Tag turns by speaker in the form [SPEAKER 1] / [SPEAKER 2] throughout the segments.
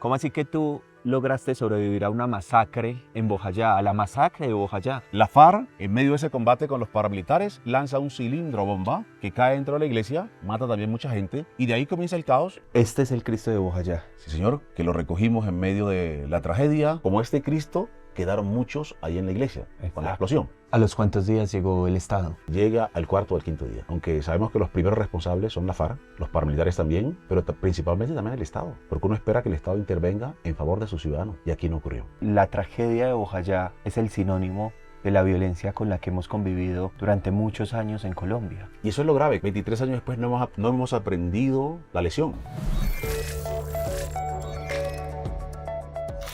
[SPEAKER 1] ¿Cómo así que tú lograste sobrevivir a una masacre en Bojayá, a la masacre de Bojayá?
[SPEAKER 2] La FARC, en medio de ese combate con los paramilitares, lanza un cilindro bomba que cae dentro de la iglesia, mata también mucha gente y de ahí comienza el caos.
[SPEAKER 1] Este es el Cristo de Bojayá.
[SPEAKER 2] Sí, señor, que lo recogimos en medio de la tragedia. Como este Cristo, quedaron muchos ahí en la iglesia con la explosión.
[SPEAKER 1] ¿A los cuántos días llegó el Estado?
[SPEAKER 2] Llega al cuarto o al quinto día, aunque sabemos que los primeros responsables son la FARC, los paramilitares también, pero principalmente también el Estado, porque uno espera que el Estado intervenga en favor de sus ciudadanos, y aquí no ocurrió.
[SPEAKER 1] La tragedia de Bojayá es el sinónimo de la violencia con la que hemos convivido durante muchos años en Colombia.
[SPEAKER 2] Y eso es lo grave, 23 años después no hemos aprendido la lección.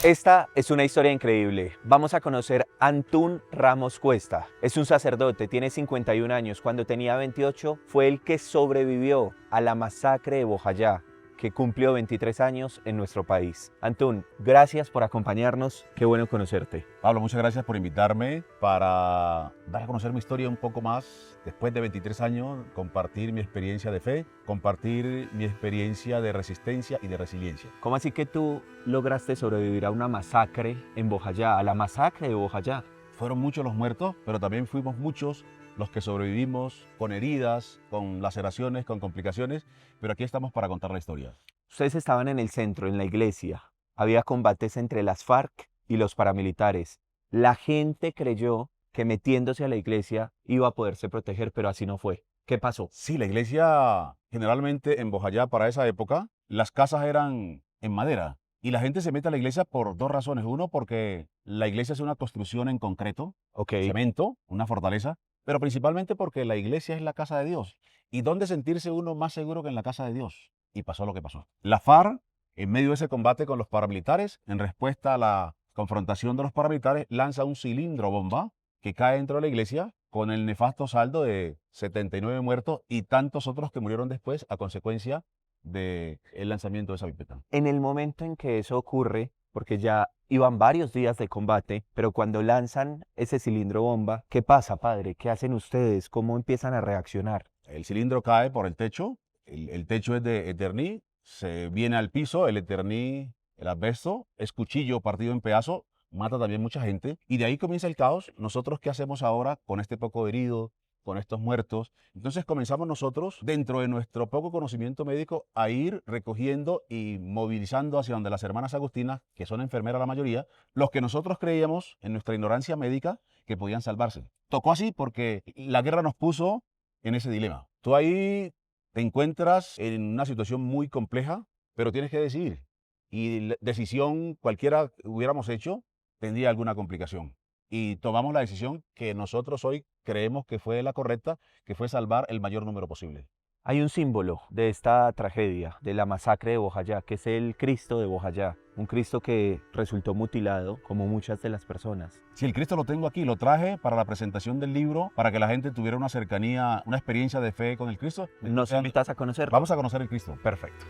[SPEAKER 1] Esta es una historia increíble. Vamos a conocer a Antún Ramos Cuesta. Es un sacerdote, tiene 51 años. Cuando tenía 28 fue el que sobrevivió a la masacre de Bojayá, que cumplió 23 años en nuestro país. Antún, gracias por acompañarnos. Qué bueno conocerte.
[SPEAKER 2] Pablo, muchas gracias por invitarme para dar a conocer mi historia un poco más. Después de 23 años, compartir mi experiencia de fe, compartir mi experiencia de resistencia y de resiliencia.
[SPEAKER 1] ¿Cómo así que tú lograste sobrevivir a una masacre en Bojayá, a la masacre de Bojayá?
[SPEAKER 2] Fueron muchos los muertos, pero también fuimos muchos los que sobrevivimos con heridas, con laceraciones, con complicaciones, pero aquí estamos para contar la historia.
[SPEAKER 1] Ustedes estaban en el centro, en la iglesia. Había combates entre las FARC y los paramilitares. La gente creyó que metiéndose a la iglesia iba a poderse proteger, pero así no fue. ¿Qué pasó?
[SPEAKER 2] Sí, la iglesia, generalmente en Bojayá para esa época, las casas eran en madera. Y la gente se mete a la iglesia por dos razones. Uno, porque la iglesia es una construcción en concreto, cemento, una fortaleza, pero principalmente porque la iglesia es la casa de Dios. ¿Y dónde sentirse uno más seguro que en la casa de Dios? Y pasó lo que pasó. La FARC, en medio de ese combate con los paramilitares, en respuesta a la confrontación de los paramilitares, lanza un cilindro bomba que cae dentro de la iglesia con el nefasto saldo de 79 muertos y tantos otros que murieron después a consecuencia del lanzamiento de esa pipeta.
[SPEAKER 1] En el momento en que eso ocurre, porque ya iban varios días de combate, pero cuando lanzan ese cilindro bomba, ¿qué pasa, padre? ¿Qué hacen ustedes? ¿Cómo empiezan a reaccionar?
[SPEAKER 2] El cilindro cae por el techo, el techo es de Eterní, se viene al piso, el Eterní, el asbesto, es cuchillo partido en pedazos, mata también mucha gente, y de ahí comienza el caos. ¿Nosotros qué hacemos ahora con este poco herido, con estos muertos? Entonces comenzamos nosotros, dentro de nuestro poco conocimiento médico, a ir recogiendo y movilizando hacia donde las hermanas agustinas, que son enfermeras la mayoría, los que nosotros creíamos, en nuestra ignorancia médica, que podían salvarse. Tocó así porque la guerra nos puso en ese dilema. Tú ahí te encuentras en una situación muy compleja, pero tienes que decidir. Y la decisión cualquiera hubiéramos hecho, tendría alguna complicación. Y tomamos la decisión que nosotros hoy creemos que fue la correcta, que fue salvar el mayor número posible.
[SPEAKER 1] Hay un símbolo de esta tragedia, de la masacre de Bojayá, que es el Cristo de Bojayá, un Cristo que resultó mutilado, como muchas de las personas.
[SPEAKER 2] Sí, el Cristo lo tengo aquí, lo traje para la presentación del libro, para que la gente tuviera una cercanía, una experiencia de fe con el Cristo.
[SPEAKER 1] ¿Nos invitas a conocerlo?
[SPEAKER 2] Vamos a conocer el Cristo.
[SPEAKER 1] Perfecto.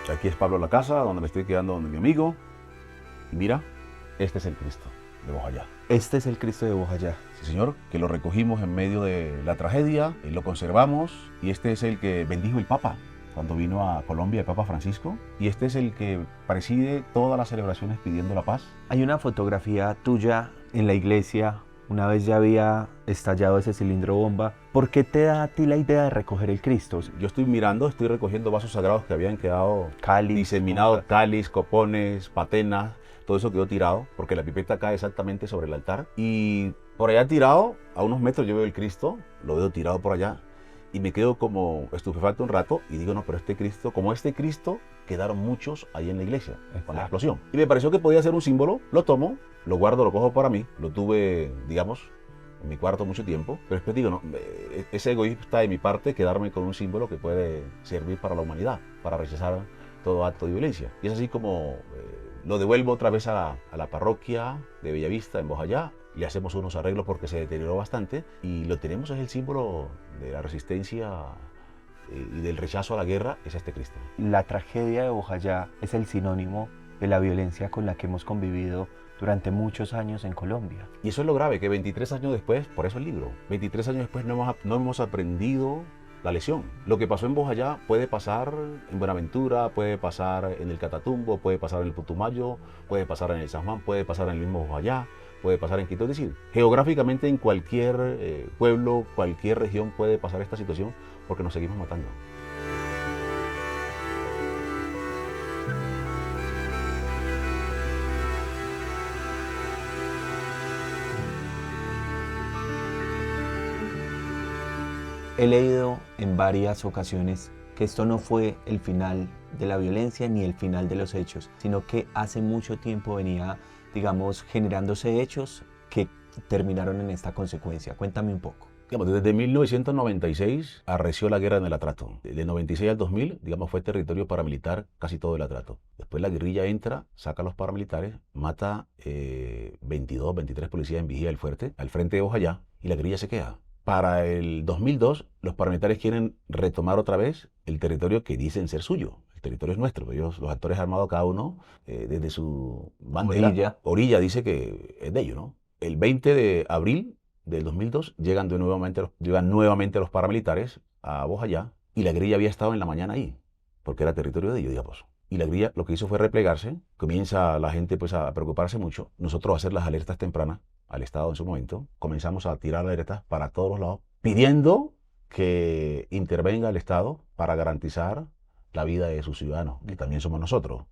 [SPEAKER 2] Aquí es Pablo la casa, donde me estoy quedando donde mi amigo. Y mira, este es el Cristo de Bojayá.
[SPEAKER 1] Este es el Cristo de Bojayá.
[SPEAKER 2] Sí, señor, que lo recogimos en medio de la tragedia, y lo conservamos, y este es el que bendijo el Papa cuando vino a Colombia, el Papa Francisco, y este es el que preside todas las celebraciones pidiendo la paz.
[SPEAKER 1] Hay una fotografía tuya en la iglesia, una vez ya había estallado ese cilindro bomba. ¿Por qué te da a ti la idea de recoger el Cristo?
[SPEAKER 2] Yo estoy mirando, estoy recogiendo vasos sagrados que habían quedado
[SPEAKER 1] diseminados,
[SPEAKER 2] cáliz, copones, patenas, todo eso quedó tirado, porque la pipeta cae exactamente sobre el altar. Y por allá tirado, a unos metros yo veo el Cristo, lo veo tirado por allá, y me quedo como estupefacto un rato, y digo, no, pero este Cristo, como este Cristo, quedaron muchos ahí en la iglesia, con la explosión. Y me pareció que podía ser un símbolo, lo tomo, lo guardo, lo cojo para mí, lo tuve, digamos, en mi cuarto mucho tiempo, pero después digo, no, ese egoísta de mi parte, quedarme con un símbolo que puede servir para la humanidad, para rechazar todo acto de violencia. Y es así como lo devuelvo otra vez a la parroquia de Bellavista, en Bojayá, le hacemos unos arreglos porque se deterioró bastante, y lo tenemos, es el símbolo de la resistencia y del rechazo a la guerra, es este Cristo.
[SPEAKER 1] La tragedia de Bojayá es el sinónimo de la violencia con la que hemos convivido durante muchos años en Colombia.
[SPEAKER 2] Y eso es lo grave, que 23 años después, por eso el libro, 23 años después no hemos aprendido la lección. Lo que pasó en Bojayá puede pasar en Buenaventura, puede pasar en el Catatumbo, puede pasar en el Putumayo, puede pasar en el San Juan, puede pasar en el mismo Bojayá, puede pasar en Quito. Es decir, geográficamente en cualquier pueblo, cualquier región puede pasar esta situación porque nos seguimos matando.
[SPEAKER 1] He leído en varias ocasiones que esto no fue el final de la violencia ni el final de los hechos, sino que hace mucho tiempo venía, digamos, generándose hechos que terminaron en esta consecuencia. Cuéntame un poco.
[SPEAKER 2] Digamos, desde 1996 arreció la guerra en el Atrato. De 96 al 2000, digamos, fue territorio paramilitar casi todo el Atrato. Después la guerrilla entra, saca a los paramilitares, mata 22, 23 policías en vigía del fuerte, al frente de Bojayá, y la guerrilla se queda. Para el 2002, los paramilitares quieren retomar otra vez el territorio que dicen ser suyo. El territorio es nuestro. Ellos, los actores armados, cada uno, desde su bandera, orilla, dice que es de ellos, ¿no? El 20 de abril del 2002 llegan nuevamente los paramilitares a Bojayá, y la guerrilla había estado en la mañana ahí, porque era territorio de ellos, digamos. Y la guerrilla lo que hizo fue replegarse, comienza la gente pues a preocuparse mucho, nosotros a hacer las alertas tempranas al Estado en su momento, comenzamos a tirar alertas para todos los lados, pidiendo que intervenga el Estado para garantizar la vida de sus ciudadanos, que también somos nosotros.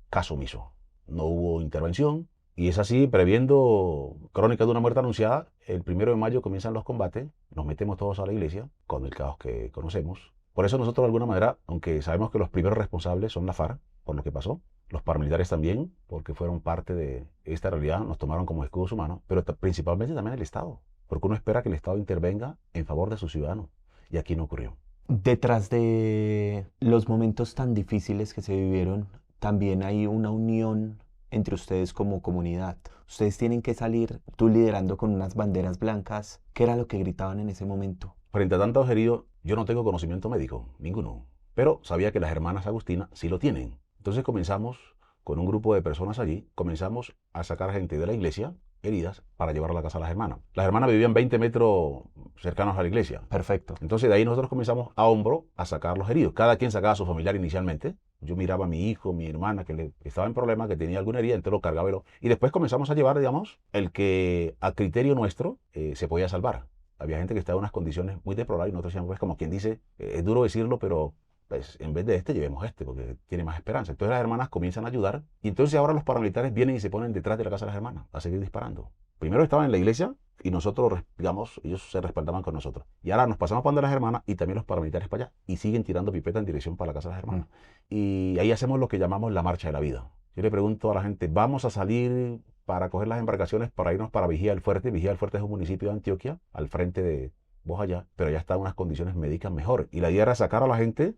[SPEAKER 2] Caso omiso, no hubo intervención, y es así, previendo crónica de una muerte anunciada, el 1 de mayo comienzan los combates, nos metemos todos a la iglesia, con el caos que conocemos. Por eso nosotros de alguna manera, aunque sabemos que los primeros responsables son la FARC, por lo que pasó, los paramilitares también, porque fueron parte de esta realidad, nos tomaron como escudos humanos, pero principalmente también el Estado, porque uno espera que el Estado intervenga en favor de sus ciudadanos, y aquí no ocurrió.
[SPEAKER 1] Detrás de los momentos tan difíciles que se vivieron, también hay una unión entre ustedes como comunidad. Ustedes tienen que salir, tú liderando con unas banderas blancas. ¿Qué era lo que gritaban en ese momento?
[SPEAKER 2] Frente a tantos heridos, yo no tengo conocimiento médico, ninguno, pero sabía que las hermanas Agustinas sí lo tienen. Entonces comenzamos con un grupo de personas allí, comenzamos a sacar gente de la iglesia, heridas, para llevar a la casa a las hermanas. Las hermanas vivían 20 metros cercanos a la iglesia.
[SPEAKER 1] Perfecto.
[SPEAKER 2] Entonces de ahí nosotros comenzamos a hombro a sacar los heridos. Cada quien sacaba a su familiar inicialmente. Yo miraba a mi hijo, mi hermana, que estaba en problemas, que tenía alguna herida, entonces lo cargaba y después comenzamos a llevar, digamos, el que a criterio nuestro se podía salvar. Había gente que estaba en unas condiciones muy deplorables y nosotros decíamos, pues como quien dice, es duro decirlo, pero pues en vez de este llevemos este porque tiene más esperanza. Entonces las hermanas comienzan a ayudar y entonces ahora los paramilitares vienen y se ponen detrás de la casa de las hermanas a seguir disparando. Primero estaban en la iglesia y nosotros, digamos, ellos se respaldaban con nosotros. Y ahora nos pasamos para donde las hermanas y también los paramilitares para allá y siguen tirando pipeta en dirección para la casa de las hermanas. Y ahí hacemos lo que llamamos la marcha de la vida. Yo le pregunto a la gente, vamos a salir para coger las embarcaciones para irnos para Vigía del Fuerte. Vigía del Fuerte es un municipio de Antioquia, al frente de Bojayá, pero ya está en unas condiciones médicas mejor. Y la idea era sacar a la gente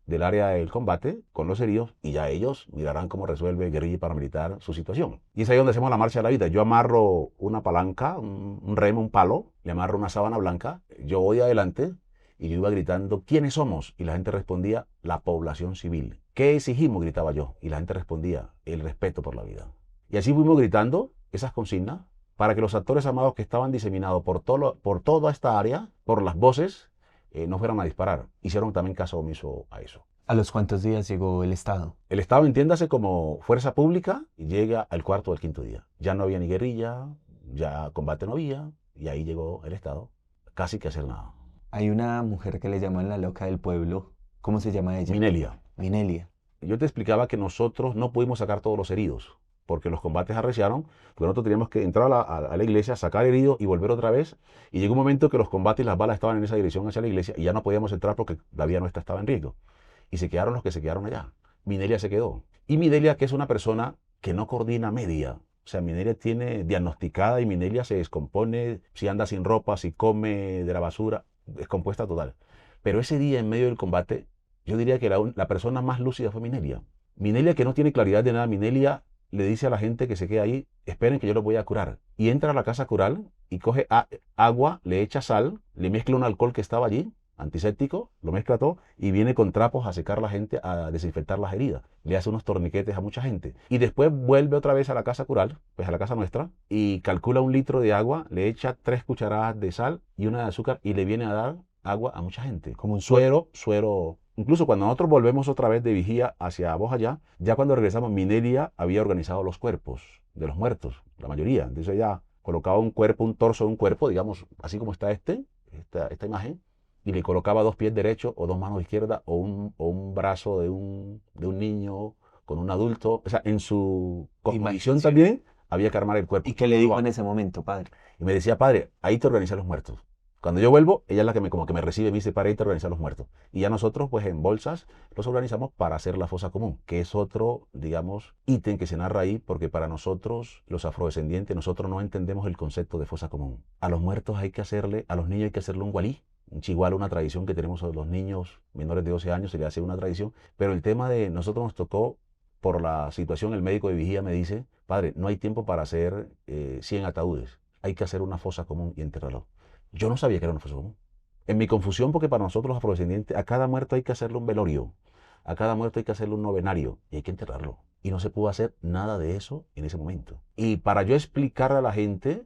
[SPEAKER 2] del área del combate con los heridos y ya ellos mirarán cómo resuelve guerrilla y paramilitar su situación. Y es ahí donde hacemos la marcha de la vida. Yo amarro una palanca, un remo, un palo, le amarro una sábana blanca, yo voy adelante y yo iba gritando, ¿quiénes somos? Y la gente respondía, la población civil. ¿Qué exigimos? Gritaba yo. Y la gente respondía, el respeto por la vida. Y así fuimos gritando esas consignas para que los actores armados que estaban diseminados por toda esta área, por las voces, no fueran a disparar. Hicieron también caso omiso a eso.
[SPEAKER 1] ¿A los cuántos días llegó el Estado?
[SPEAKER 2] El Estado, entiéndase como fuerza pública, y llega al cuarto o al quinto día. Ya no había ni guerrilla, ya combate no había, y ahí llegó el Estado, casi que hacer nada.
[SPEAKER 1] Hay una mujer que le llaman la loca del pueblo. ¿Cómo se llama ella?
[SPEAKER 2] Minelia.
[SPEAKER 1] Minelia.
[SPEAKER 2] Yo te explicaba que nosotros no pudimos sacar todos los heridos, porque los combates arreciaron, porque nosotros teníamos que entrar a la iglesia, sacar heridos y volver otra vez. Y llegó un momento que los combates y las balas estaban en esa dirección hacia la iglesia y ya no podíamos entrar porque la vía nuestra estaba en riesgo. Y se quedaron los que se quedaron allá. Minelia se quedó. Y Minelia, que es una persona que no coordina media. O sea, Minelia tiene diagnosticada y Minelia se descompone si anda sin ropa, si come de la basura, descompuesta total. Pero ese día en medio del combate, yo diría que la persona más lúcida fue Minelia. Minelia, que no tiene claridad de nada, Minelia le dice a la gente que se quede ahí, esperen que yo los voy a curar. Y entra a la casa a curar y coge agua, le echa sal, le mezcla un alcohol que estaba allí, antiséptico, lo mezcla todo y viene con trapos a secar a la gente, a desinfectar las heridas. Le hace unos torniquetes a mucha gente. Y después vuelve otra vez a la casa cural, pues a la casa nuestra, y calcula 1 litro de agua, le echa 3 cucharadas de sal y una de azúcar y le viene a dar agua a mucha gente.
[SPEAKER 1] Como un
[SPEAKER 2] Suero. Incluso cuando nosotros volvemos otra vez de vigía hacia Bojayá, ya cuando regresamos, Minelia había organizado los cuerpos de los muertos, la mayoría. Entonces ella colocaba un cuerpo, un torso de un cuerpo, digamos, así como está esta imagen, y le colocaba 2 pies derechos o 2 manos izquierdas o un brazo de un niño con un adulto. O sea, en su cosmovisión
[SPEAKER 1] Imaginación.
[SPEAKER 2] también había que armar el cuerpo.
[SPEAKER 1] ¿Y qué le dijo en ese momento, padre?
[SPEAKER 2] Y me decía, padre, ahí te organizan los muertos. Cuando yo vuelvo, ella es la que como que me recibe y me dice, padre, ahí te organizan los muertos. Y ya nosotros, pues en bolsas, los organizamos para hacer la fosa común, que es otro, digamos, ítem que se narra ahí, porque para nosotros, los afrodescendientes, nosotros no entendemos el concepto de fosa común. A los muertos hay que hacerle, a los niños hay que hacerle un walí, un chigual, una tradición que tenemos a los niños menores de 12 años, se le hace una tradición. Pero el tema de nosotros nos tocó, por la situación, el médico de vigía me dice, padre, no hay tiempo para hacer 100 ataúdes, hay que hacer una fosa común y enterrarlo. Yo no sabía que era una fosa común. En mi confusión, porque para nosotros los afrodescendientes, a cada muerto hay que hacerle un velorio, a cada muerto hay que hacerle un novenario y hay que enterrarlo. Y no se pudo hacer nada de eso en ese momento. Y para yo explicarle a la gente,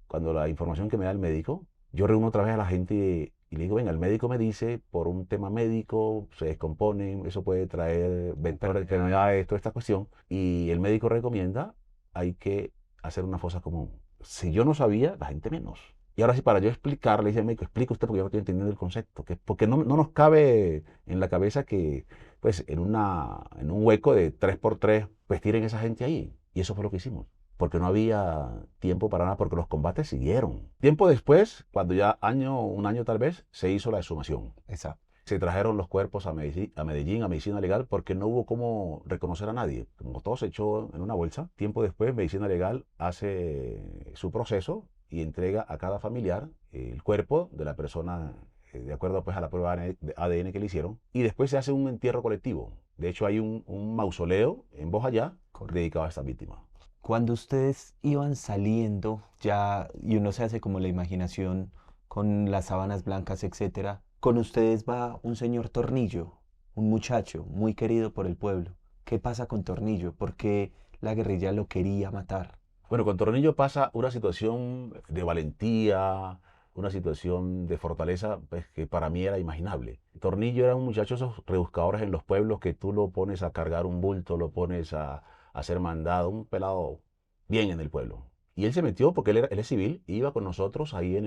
[SPEAKER 2] cuando la información que me da el médico, yo reúno otra vez a la gente y le digo, venga, el médico me dice, por un tema médico, se descomponen, eso puede traer vectores de enfermedades, toda esta cuestión. Y el médico recomienda, hay que hacer una fosa común. Si yo no sabía, la gente menos. Y ahora sí, para yo explicarle, dice el médico, explique usted porque yo no estoy entendiendo el concepto. Porque no nos cabe en la cabeza que, pues, en un hueco de 3x3, pues tiren esa gente ahí. Y eso fue lo que hicimos. Porque no había tiempo para nada, porque los combates siguieron. Tiempo después, cuando ya un año tal vez, se hizo la exhumación.
[SPEAKER 1] Exacto.
[SPEAKER 2] Se trajeron los cuerpos a Medellín, a Medicina Legal, porque no hubo cómo reconocer a nadie. Como todo se echó en una bolsa, tiempo después Medicina Legal hace su proceso y entrega a cada familiar el cuerpo de la persona, de acuerdo pues a la prueba de ADN que le hicieron, y después se hace un entierro colectivo. De hecho hay un mausoleo en Bojayá dedicado a estas víctimas.
[SPEAKER 1] Cuando ustedes iban saliendo ya y uno se hace como la imaginación con las sábanas blancas, etcétera, con ustedes va un señor Tornillo, un muchacho muy querido por el pueblo. ¿Qué pasa con Tornillo? ¿Por qué la guerrilla lo quería matar?
[SPEAKER 2] Bueno, con Tornillo pasa una situación de valentía, una situación de fortaleza, pues, que para mí era imaginable. Tornillo era un muchacho esos rebuscadores en los pueblos que tú lo pones a cargar un bulto, lo pones a hacer mandado, un pelado bien en el pueblo. Y él se metió porque él es civil, iba con nosotros ahí en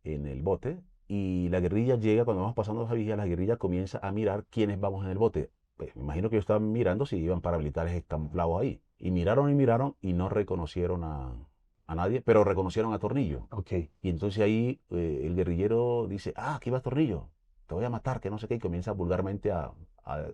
[SPEAKER 2] el bote y la guerrilla llega, cuando vamos pasando esa vía, la guerrilla comienza a mirar quiénes vamos en el bote. Pues, me imagino que ellos estaban mirando si iban paramilitares escamplados ahí. Y miraron y no reconocieron a nadie, pero reconocieron a Tornillo.
[SPEAKER 1] Ok.
[SPEAKER 2] Y entonces ahí el guerrillero dice, aquí va Tornillo, te voy a matar, que no sé qué, y comienza vulgarmente a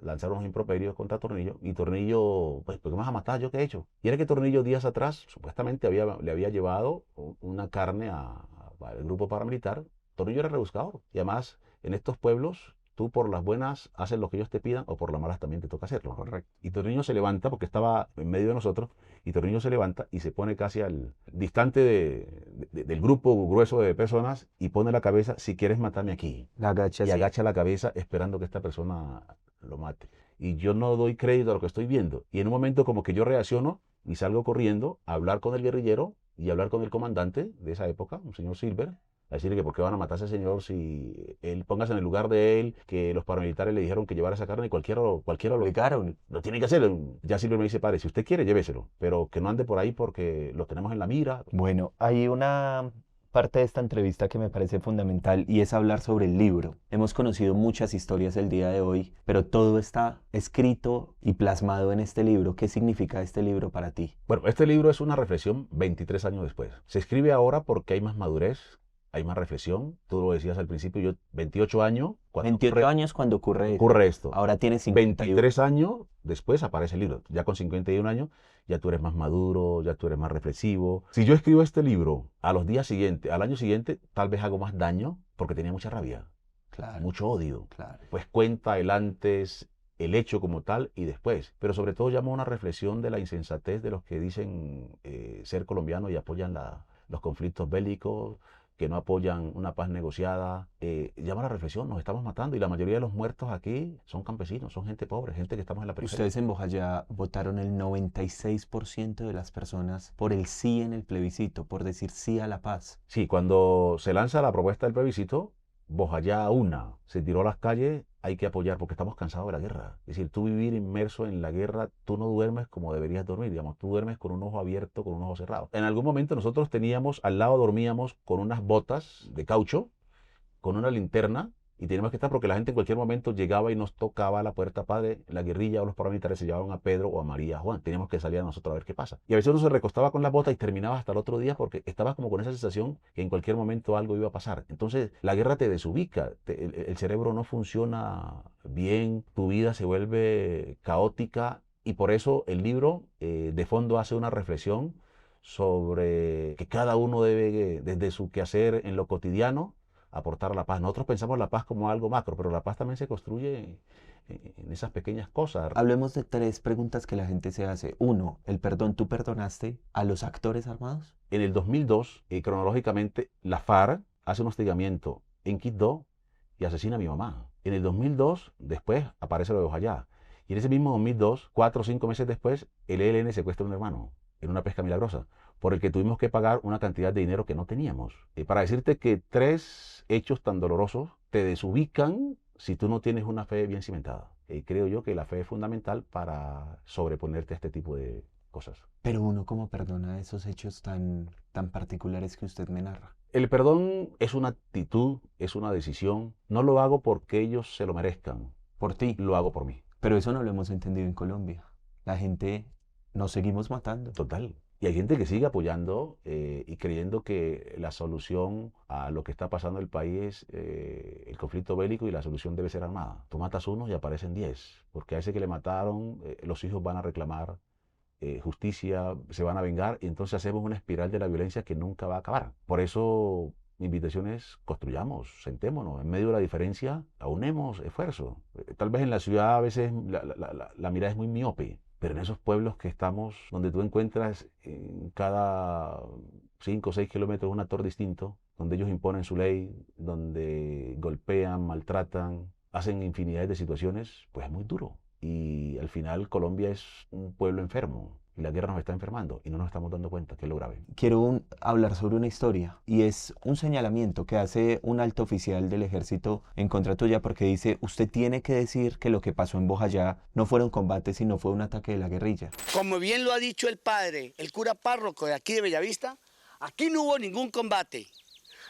[SPEAKER 2] lanzar unos improperios contra Tornillo. Y Tornillo, pues, ¿por qué me vas a matar? ¿Yo qué he hecho? Y era que Tornillo días atrás, supuestamente le había llevado una carne al grupo paramilitar. Tornillo era rebuscado. Y además, en estos pueblos, tú por las buenas haces lo que ellos te pidan o por las malas también te toca hacerlo.
[SPEAKER 1] Correcto.
[SPEAKER 2] Y Tornillo se levanta porque estaba en medio de nosotros y Tornillo se levanta y se pone casi al distante del grupo grueso de personas y pone la cabeza, si quieres matarme aquí.
[SPEAKER 1] La agacha
[SPEAKER 2] Y
[SPEAKER 1] así.
[SPEAKER 2] agacha la cabeza esperando que esta persona lo mate. Y yo no doy crédito a lo que estoy viendo. Y en un momento como que yo reacciono y salgo corriendo a hablar con el guerrillero y a hablar con el comandante de esa época, un señor Silver, a decirle que por qué van a matar a ese señor si él, póngase en el lugar de él, que los paramilitares le dijeron que llevara esa carne y cualquiera lo
[SPEAKER 1] Oigaron.
[SPEAKER 2] tiene que hacer. Ya Silver me dice, padre, si usted quiere, lléveselo, pero que no ande por ahí porque lo tenemos en la mira.
[SPEAKER 1] Bueno, hay una parte de esta entrevista que me parece fundamental y es hablar sobre el libro. Hemos conocido muchas historias el día de hoy, pero todo está escrito y plasmado en este libro. ¿Qué significa este libro para ti?
[SPEAKER 2] Bueno, este libro es una reflexión 23 años después. Se escribe ahora porque hay más madurez, hay más reflexión. Tú lo decías al principio, yo 28 años.
[SPEAKER 1] 28 años cuando ocurre
[SPEAKER 2] esto.
[SPEAKER 1] Ahora tienes 51.
[SPEAKER 2] 23 años después aparece el libro. Ya con 51 años, ya tú eres más maduro, ya tú eres más reflexivo. Si yo escribo este libro a los días siguientes, al año siguiente, tal vez hago más daño porque tenía mucha rabia,
[SPEAKER 1] Claro,
[SPEAKER 2] mucho odio.
[SPEAKER 1] claro.
[SPEAKER 2] Pues cuenta el antes, el hecho como tal y después. Pero sobre todo llama a una reflexión de la insensatez de los que dicen ser colombianos y apoyan los conflictos bélicos, que no apoyan una paz negociada, llama a la reflexión, nos estamos matando y la mayoría de los muertos aquí son campesinos, son gente pobre, gente que estamos en la periferia.
[SPEAKER 1] Ustedes en Bojayá votaron el 96% de las personas por el sí en el plebiscito, por decir sí a la paz.
[SPEAKER 2] Sí, cuando se lanza la propuesta del plebiscito, Bojayá una se tiró a las calles, hay que apoyar porque estamos cansados de la guerra. Es decir, tú vivir inmerso en la guerra, tú no duermes como deberías dormir, digamos, tú duermes con un ojo abierto, con un ojo cerrado. En algún momento nosotros teníamos, al lado dormíamos con unas botas de caucho, con una linterna, y teníamos que estar porque la gente en cualquier momento llegaba y nos tocaba la puerta, padre, la guerrilla o los paramilitares se llevaban a Pedro o a María, a Juan. Teníamos que salir a nosotros a ver qué pasa. Y a veces uno se recostaba con la bota y terminaba hasta el otro día porque estabas como con esa sensación que en cualquier momento algo iba a pasar. Entonces la guerra te desubica, el cerebro no funciona bien, tu vida se vuelve caótica y por eso el libro de fondo hace una reflexión sobre que cada uno debe, desde su quehacer en lo cotidiano, aportar a la paz. Nosotros pensamos la paz como algo macro, pero la paz también se construye en esas pequeñas cosas.
[SPEAKER 1] Hablemos de 3 preguntas que la gente se hace. 1, el perdón. ¿Tú perdonaste a los actores armados?
[SPEAKER 2] En el 2002, cronológicamente, la FARC hace un hostigamiento en Quibdó y asesina a mi mamá. En el 2002, después, aparece lo de Bojayá. Y en ese mismo 2002, 4 o 5 meses después, el ELN secuestra a un hermano en una pesca milagrosa, por el que tuvimos que pagar una cantidad de dinero que no teníamos. Para decirte que 3 hechos tan dolorosos te desubican si tú no tienes una fe bien cimentada. Creo yo que la fe es fundamental para sobreponerte a este tipo de cosas.
[SPEAKER 1] Pero uno, ¿cómo perdona esos hechos tan particulares que usted me narra?
[SPEAKER 2] El perdón es una actitud, es una decisión. No lo hago porque ellos se lo merezcan,
[SPEAKER 1] Por ti.
[SPEAKER 2] lo hago por mí.
[SPEAKER 1] Pero eso no lo hemos entendido en Colombia. La gente nos seguimos matando.
[SPEAKER 2] Total. Y hay gente que sigue apoyando y creyendo que la solución a lo que está pasando en el país es el conflicto bélico y la solución debe ser armada. Tú matas uno y aparecen 10, porque a ese que le mataron, los hijos van a reclamar justicia, se van a vengar y entonces hacemos una espiral de la violencia que nunca va a acabar. Por eso mi invitación es construyamos, sentémonos, en medio de la diferencia, aunemos esfuerzo. Tal vez en la ciudad a veces la mirada es muy miope, pero en esos pueblos que estamos, donde tú encuentras en cada 5 o 6 kilómetros un actor distinto, donde ellos imponen su ley, donde golpean, maltratan, hacen infinidad de situaciones, pues es muy duro. Y al final Colombia es un pueblo enfermo y la guerra nos está enfermando y no nos estamos dando cuenta, que es lo grave.
[SPEAKER 1] Quiero hablar sobre una historia y es un señalamiento que hace un alto oficial del ejército en contra tuya porque dice, usted tiene que decir que lo que pasó en Bojayá no fueron combates sino fue un ataque de la guerrilla.
[SPEAKER 3] Como bien lo ha dicho el padre, el cura párroco de aquí de Bellavista, aquí no hubo ningún combate.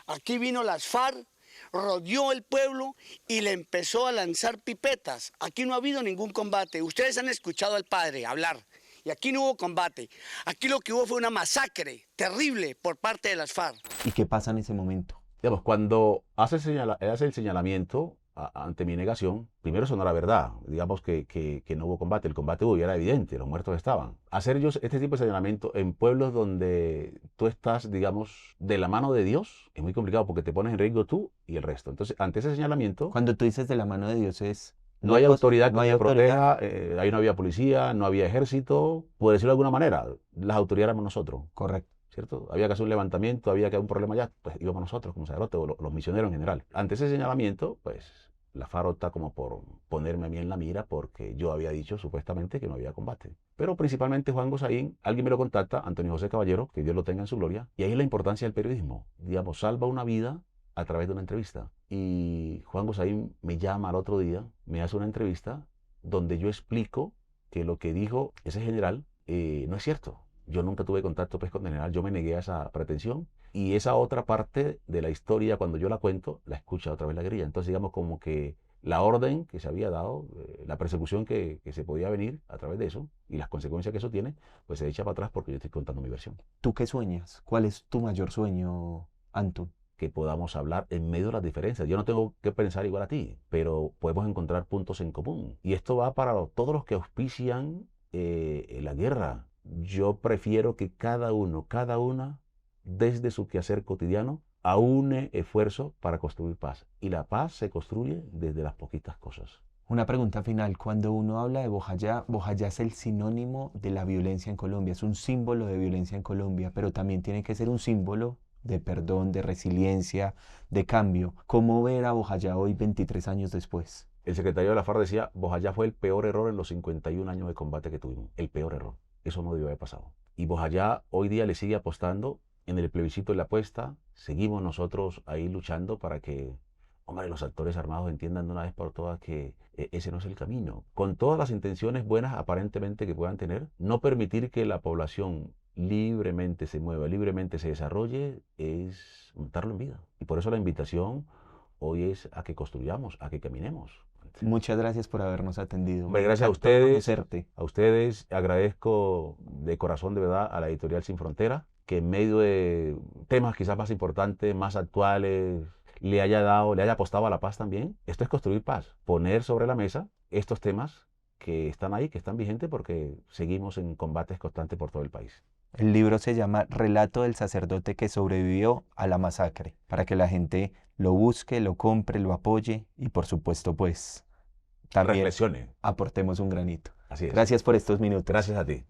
[SPEAKER 3] Aquí vino las FARC, rodeó el pueblo y le empezó a lanzar pipetas. Aquí no ha habido ningún combate. Ustedes han escuchado al padre hablar y aquí no hubo combate. Aquí lo que hubo fue una masacre terrible por parte de las FARC.
[SPEAKER 1] ¿Y qué pasa en ese momento?
[SPEAKER 2] Digamos, cuando hace el señalamiento ante mi negación, primero eso no era verdad, digamos que no hubo combate, el combate hubo y era evidente, los muertos estaban. Hacer yo este tipo de señalamiento en pueblos donde tú estás, digamos, de la mano de Dios, es muy complicado porque te pones en riesgo tú y el resto. Entonces, ante ese señalamiento,
[SPEAKER 1] Cuando tú dices de la mano de Dios es...
[SPEAKER 2] no hay autoridad
[SPEAKER 1] no
[SPEAKER 2] que
[SPEAKER 1] hay
[SPEAKER 2] te
[SPEAKER 1] autoridad.
[SPEAKER 2] proteja, ahí no había policía, no había ejército, por decirlo de alguna manera, las autoridades éramos nosotros.
[SPEAKER 1] Correcto.
[SPEAKER 2] ¿Cierto? Había que hacer un levantamiento, había que haber un problema allá, pues íbamos nosotros como sacerdotes o los misioneros en general. Ante ese señalamiento, pues la FARC opta como por ponerme a mí en la mira porque yo había dicho supuestamente que no había combate. Pero principalmente Juan Gosaín, alguien me lo contacta, Antonio José Caballero, que Dios lo tenga en su gloria, y ahí la importancia del periodismo. Digamos, salva una vida a través de una entrevista. Y Juan Gosaín me llama al otro día, me hace una entrevista donde yo explico que lo que dijo ese general no es cierto. Yo nunca tuve contacto pues, con el general, yo me negué a esa pretensión y esa otra parte de la historia, cuando yo la cuento, la escucha otra vez la guerrilla. Entonces digamos como que la orden que se había dado, la persecución que se podía venir a través de eso y las consecuencias que eso tiene, pues se echa para atrás porque yo estoy contando mi versión.
[SPEAKER 1] ¿Tú qué sueñas? ¿Cuál es tu mayor sueño, Antun?
[SPEAKER 2] Que podamos hablar en medio de las diferencias. Yo no tengo que pensar igual a ti, pero podemos encontrar puntos en común. Y esto va para todos los que auspician la guerra. Yo prefiero que cada uno, cada una, desde su quehacer cotidiano, aúne esfuerzo para construir paz. Y la paz se construye desde las poquitas cosas.
[SPEAKER 1] Una pregunta final. Cuando uno habla de Bojayá, Bojayá es el sinónimo de la violencia en Colombia, es un símbolo de violencia en Colombia, pero también tiene que ser un símbolo de perdón, de resiliencia, de cambio. ¿Cómo ver a Bojayá hoy 23 años después?
[SPEAKER 2] El secretario de la FARC decía, Bojayá fue el peor error en los 51 años de combate que tuvimos. El peor error. Eso no debió haber pasado. Y Bojayá hoy día le sigue apostando en el plebiscito de la apuesta. Seguimos nosotros ahí luchando para que, hombre, los actores armados entiendan de una vez por todas que ese no es el camino. Con todas las intenciones buenas aparentemente que puedan tener, no permitir que la población libremente se mueva, libremente se desarrolle, es montarlo en vida. Y por eso la invitación hoy es a que construyamos, a que caminemos.
[SPEAKER 1] Muchas gracias por habernos atendido.
[SPEAKER 2] Hombre,
[SPEAKER 1] Me
[SPEAKER 2] gracias a
[SPEAKER 1] encantó
[SPEAKER 2] ustedes.
[SPEAKER 1] conocerte.
[SPEAKER 2] A ustedes agradezco de corazón, de verdad, a la editorial Sin Frontera, que en medio de temas quizás más importantes, más actuales, le haya apostado a la paz también. Esto es construir paz, poner sobre la mesa estos temas que están ahí, que están vigentes porque seguimos en combates constantes por todo el país.
[SPEAKER 1] El libro se llama Relato del sacerdote que sobrevivió a la masacre, para que la gente lo busque, lo compre, lo apoye y por supuesto pues también
[SPEAKER 2] Reflexione.
[SPEAKER 1] aportemos un granito.
[SPEAKER 2] Así es.
[SPEAKER 1] Gracias por estos minutos.
[SPEAKER 2] Gracias a ti.